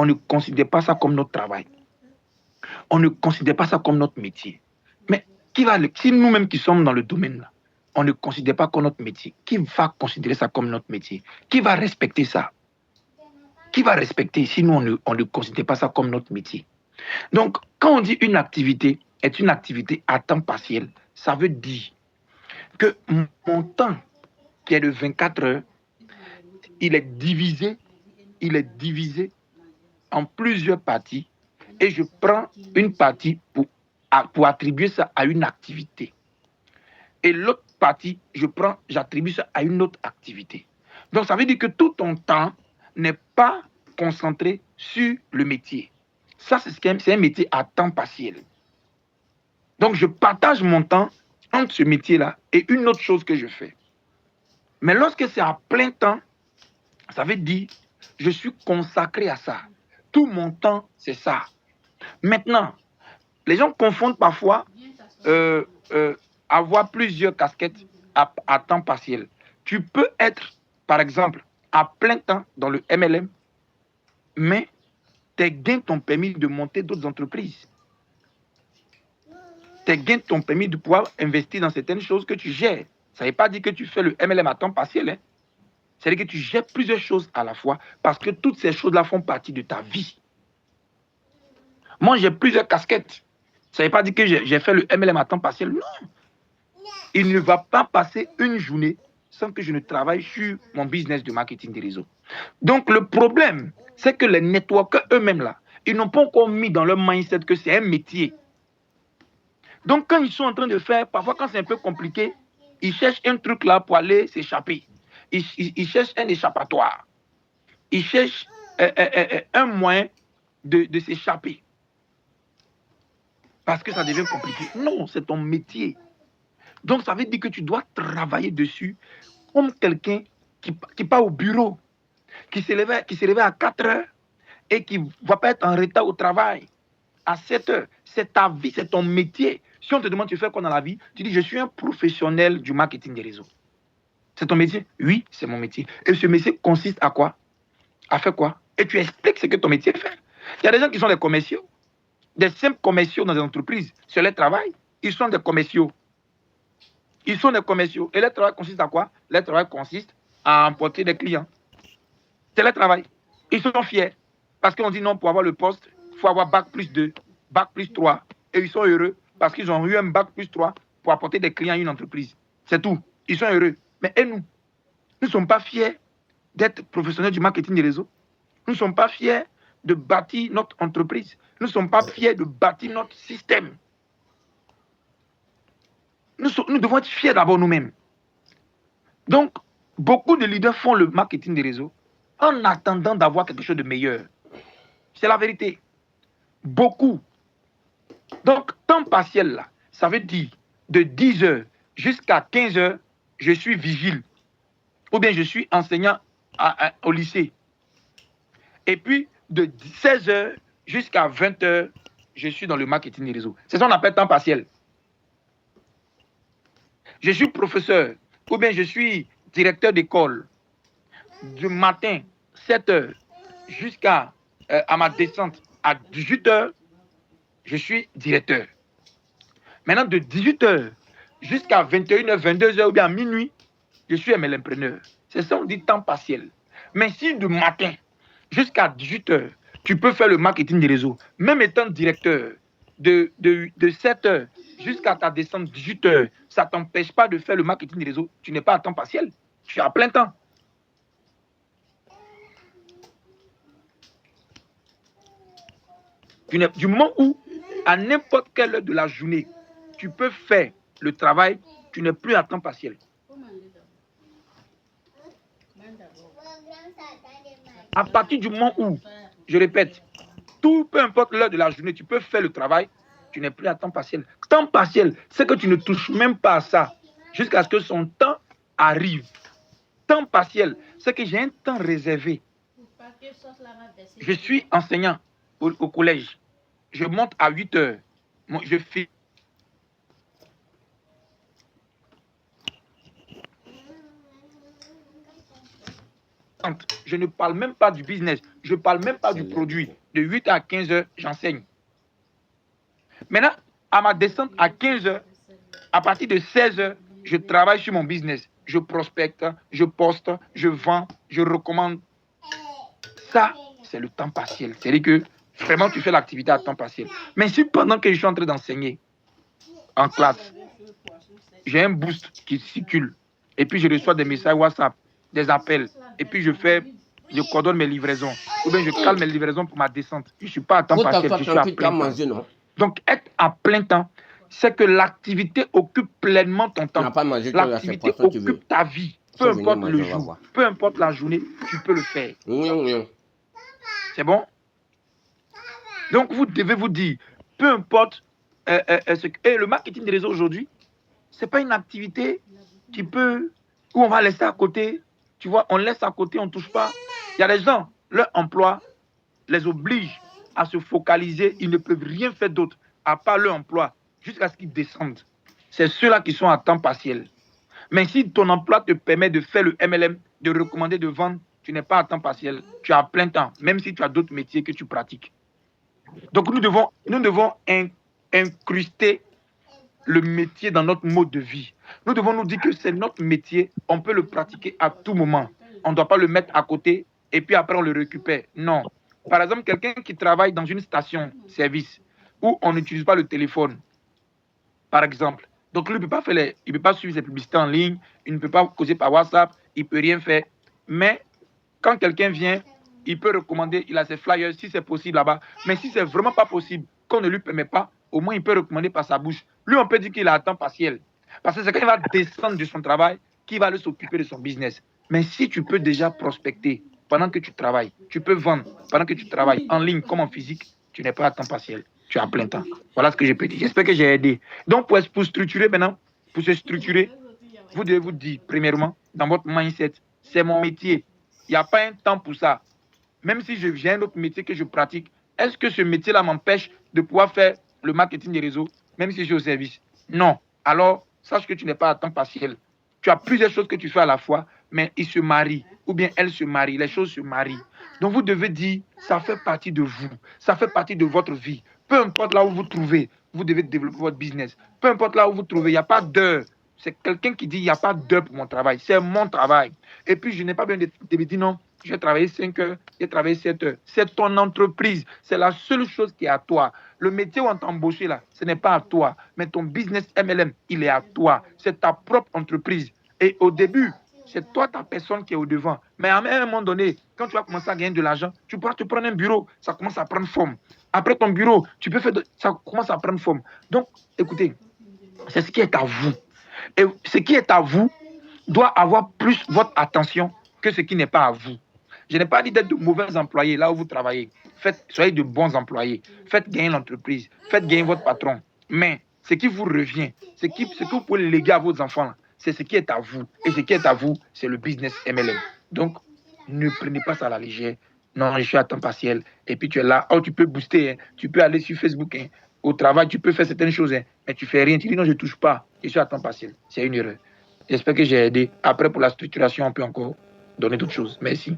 on ne considère pas ça comme notre travail. On ne considère pas ça comme notre métier. Mais si nous-mêmes qui sommes dans le domaine là, on ne considère pas comme notre métier, qui va considérer ça comme notre métier? Qui va respecter ça? Qui va respecter si nous, on ne considère pas ça comme notre métier? Donc, quand on dit une activité est une activité à temps partiel, ça veut dire que mon temps, qui est de 24 heures, il est divisé en plusieurs parties et je prends une partie pour attribuer ça à une activité. Et l'autre partie, j'attribue ça à une autre activité. Donc, ça veut dire que tout ton temps n'est pas concentré sur le métier. Ça, c'est un métier à temps partiel. Donc, je partage mon temps entre ce métier-là et une autre chose que je fais. Mais lorsque c'est à plein temps, ça veut dire je suis consacré à ça. Tout mon temps, c'est ça. Maintenant, les gens confondent parfois avoir plusieurs casquettes à temps partiel. Tu peux être, par exemple, à plein temps dans le MLM, mais tes gains t'ont permis de monter d'autres entreprises. Tes gains t'ont permis de pouvoir investir dans certaines choses que tu gères. Ça ne veut pas dire que tu fais le MLM à temps partiel. Hein. C'est-à-dire que tu gères plusieurs choses à la fois parce que toutes ces choses-là font partie de ta vie. Moi, j'ai plusieurs casquettes. Ça ne veut pas dire que j'ai fait le MLM à temps partiel. Non. Il ne va pas passer une journée sans que je ne travaille sur mon business de marketing des réseaux. Donc, le problème, c'est que les networkers eux-mêmes, là, ils n'ont pas encore mis dans leur mindset que c'est un métier. Donc, quand ils sont en train de faire, parfois quand c'est un peu compliqué, ils cherchent un truc là pour aller s'échapper. Ils cherchent un échappatoire. Ils cherchent un moyen de s'échapper. Parce que ça devient compliqué. Non, c'est ton métier. Donc, ça veut dire que tu dois travailler dessus comme quelqu'un qui part au bureau, qui se réveille à 4 heures et qui ne va pas être en retard au travail à 7 heures. C'est ta vie, c'est ton métier. Si on te demande tu fais quoi dans la vie, tu dis je suis un professionnel du marketing des réseaux. C'est ton métier? Oui, c'est mon métier. Et ce métier consiste à quoi? À faire quoi? Et tu expliques ce que ton métier fait. Il y a des gens qui sont des commerciaux, des simples commerciaux dans les entreprises. C'est leur travail. Ils sont des commerciaux. Ils sont des commerciaux. Et leur travail consiste à quoi? Leur travail consiste à emporter des clients. C'est leur travail. Ils sont fiers. Parce qu'on dit non, pour avoir le poste, il faut avoir bac plus 2, bac plus 3. Et ils sont heureux parce qu'ils ont eu un bac plus 3 pour apporter des clients à une entreprise. C'est tout. Ils sont heureux. Mais et nous? Nous ne sommes pas fiers d'être professionnels du marketing des réseaux. Nous ne sommes pas fiers de bâtir notre entreprise. Nous ne sommes pas fiers de bâtir notre système. Nous devons être fiers d'abord nous-mêmes. Donc, beaucoup de leaders font le marketing des réseaux en attendant d'avoir quelque chose de meilleur. C'est la vérité. Beaucoup. Donc, temps partiel, là, ça veut dire de 10 heures jusqu'à 15 heures, je suis vigile. Ou bien je suis enseignant au lycée. Et puis, de 16 heures jusqu'à 20 heures, je suis dans le marketing des réseaux. C'est ça qu'on appelle temps partiel. Je suis professeur, ou bien je suis directeur d'école. Du matin, 7 heures, jusqu'à ma descente à 18 heures, je suis directeur. Maintenant, de 18 heures jusqu'à 21 heures, 22 heures ou bien à minuit, je suis MLMpreneur. C'est ça, on dit temps partiel. Mais si du matin jusqu'à 18 heures, tu peux faire le marketing des réseaux, même étant directeur, de 7 heures jusqu'à ta descente 18 heures, ça ne t'empêche pas de faire le marketing des réseaux. Tu n'es pas à temps partiel, tu es à plein temps. Du moment où, à n'importe quelle heure de la journée, tu peux faire le travail, tu n'es plus à temps partiel. À partir du moment où, je répète, peu importe l'heure de la journée, tu peux faire le travail, tu n'es plus à temps partiel. Temps partiel, c'est que tu ne touches même pas à ça jusqu'à ce que son temps arrive. Temps partiel, c'est que j'ai un temps réservé. Je suis enseignant au collège. Je monte à 8 heures. Je fais. Je ne parle même pas du business. Je ne parle même pas du produit. De 8 à 15 heures, j'enseigne. Maintenant, à ma descente à 15 heures, à partir de 16 heures, je travaille sur mon business. Je prospecte, je poste, je vends, je recommande. Ça, c'est le temps partiel. C'est-à-dire que vraiment, tu fais l'activité à temps partiel. Mais si pendant que je suis en train d'enseigner en classe, j'ai un boost qui circule, et puis je reçois des messages WhatsApp, des appels, et puis je coordonne mes livraisons, ou bien je cale mes livraisons pour ma descente. Je ne suis pas à temps partiel, je suis à plein temps. Donc, être à plein temps, c'est que l'activité occupe pleinement ton temps. L'activité occupe ta vie. Peu importe le jour, peu importe la journée, tu peux le faire. C'est bon? Donc, vous devez vous dire, peu importe ce que... Et le marketing des réseaux aujourd'hui, ce n'est pas une activité où on va laisser à côté. Tu vois, on laisse à côté, on ne touche pas. Il y a des gens, leur emploi les oblige à se focaliser. Ils ne peuvent rien faire d'autre à part leur emploi jusqu'à ce qu'ils descendent. C'est ceux-là qui sont à temps partiel. Mais si ton emploi te permet de faire le MLM, de recommander, de vendre, tu n'es pas à temps partiel. Tu es à plein temps, même si tu as d'autres métiers que tu pratiques. Donc, nous devons incruster le métier dans notre mode de vie. Nous devons nous dire que c'est notre métier, on peut le pratiquer à tout moment. On ne doit pas le mettre à côté et puis après on le récupère. Non. Par exemple, quelqu'un qui travaille dans une station-service où on n'utilise pas le téléphone, par exemple. Donc, lui, il ne peut pas suivre ses publicités en ligne, il ne peut pas causer par WhatsApp, il ne peut rien faire. Mais quand quelqu'un vient, il peut recommander, il a ses flyers, si c'est possible là-bas. Mais si c'est vraiment pas possible, qu'on ne lui permet pas, au moins il peut recommander par sa bouche. Lui, on peut dire qu'il a un temps partiel. Parce que c'est quand il va descendre de son travail qu'il va aller s'occuper de son business. Mais si tu peux déjà prospecter pendant que tu travailles, tu peux vendre pendant que tu travailles, en ligne comme en physique, tu n'es pas à temps partiel. Tu as plein temps. Voilà ce que je peux dire. J'espère que j'ai aidé. Donc, pour structurer maintenant, pour se structurer, vous devez vous dire, premièrement, dans votre mindset, c'est mon métier. Il n'y a pas un temps pour ça. Même si j'ai un autre métier que je pratique, est-ce que ce métier-là m'empêche de pouvoir faire le marketing des réseaux, même si je suis au service? Non. Alors, sache que tu n'es pas à temps partiel. Tu as plusieurs choses que tu fais à la fois, mais ils se marient, ou bien elles se marient, les choses se marient. Donc, vous devez dire, ça fait partie de vous, ça fait partie de votre vie. Peu importe là où vous trouvez, vous devez développer votre business. Peu importe là où vous trouvez, il n'y a pas d'heure. C'est quelqu'un qui dit, il n'y a pas d'heure pour mon travail. C'est mon travail. Et puis, je n'ai pas besoin de me dire, non, j'ai travaillé 5 heures, j'ai travaillé 7 heures. C'est ton entreprise. C'est la seule chose qui est à toi. Le métier où on t'a embauché là, ce n'est pas à toi. Mais ton business MLM, il est à toi. C'est ta propre entreprise. Et au début, c'est toi, ta personne qui est au devant. Mais à un moment donné, quand tu vas commencer à gagner de l'argent, tu pourras te prendre un bureau. Ça commence à prendre forme. Après ton bureau, ça commence à prendre forme. Donc, écoutez, c'est ce qui est à vous. Et ce qui est à vous doit avoir plus votre attention que ce qui n'est pas à vous. Je n'ai pas dit d'être de mauvais employés là où vous travaillez. Soyez de bons employés. Faites gagner l'entreprise. Faites gagner votre patron. Mais ce qui vous revient, ce que vous pouvez léguer à vos enfants, c'est ce qui est à vous. Et ce qui est à vous, c'est le business MLM. Donc, ne prenez pas ça à la légère. Non, je suis à temps partiel. Et puis tu es là. Oh, tu peux booster. Hein. Tu peux aller sur Facebook. Hein. Au travail, tu peux faire certaines choses. Hein. Mais tu ne fais rien. Tu dis non, je ne touche pas. Je suis à temps partiel. C'est une erreur. J'espère que j'ai aidé. Après, pour la structuration, on peut encore donner d'autres choses. Merci.